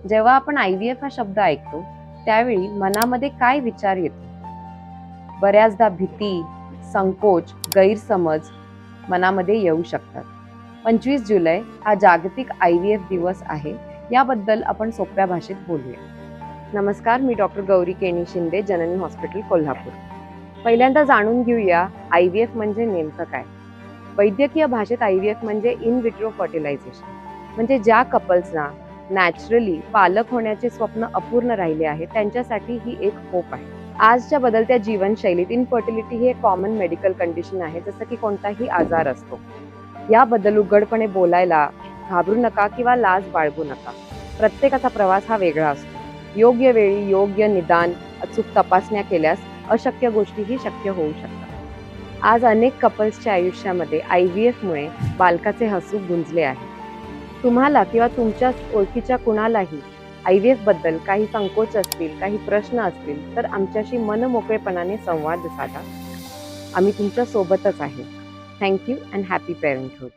जेव्हा आपण IVF हा शब्द ऐकतो त्यावेळी मनामध्ये काय विचार येतो? बऱ्याचदा भीती, संकोच, गैरसमज मनामध्ये येऊ शकतात. 25 जुलै हा जागतिक IVF दिवस आहे. याबद्दल आपण सोप्या भाषेत बोलूया. नमस्कार, मी डॉक्टर गौरी केणी शिंदे, जननी हॉस्पिटल, कोल्हापूर. पहिल्यांदा जाणून घेऊया IVF म्हणजे नेमकं काय. वैद्यकीय भाषेत IVF म्हणजे इन विट्रो फर्टिलायझेशन. म्हणजे ज्या कपल्सना नॅचरली पालक होण्याचे स्वप्न अपूर्ण राहिले आहे त्यांच्यासाठी ही एक होप आहे. आजच्या बदलत्या जीवनशैलीत इनफर्टिलिटी ही एक कॉमन मेडिकल कंडिशन आहे, जसं की कोणताही आजार असतो. याबद्दल उघडपणे बोलायला घाबरू नका किंवा लाज बाळगू नका. प्रत्येकाचा प्रवास हा वेगळा असतो. योग्य वेळी योग्य निदान, अचूक तपासण्या केल्यास अशक्य गोष्टीही शक्य होऊ शकतात. आज अनेक कपल्सच्या आयुष्यामध्ये IVF मुळे बालकाचे हसू गुंजले आहे. तुम्हाला किंवा तुमच्या ओळखीच्या कुणालाही IVF बद्दल काही संकोच असतील, काही प्रश्न असतील तर आमच्याशी मनमोकळेपणाने संवाद साधा. आम्ही तुमच्या सोबतच आहे. Thank you and happy parenthood.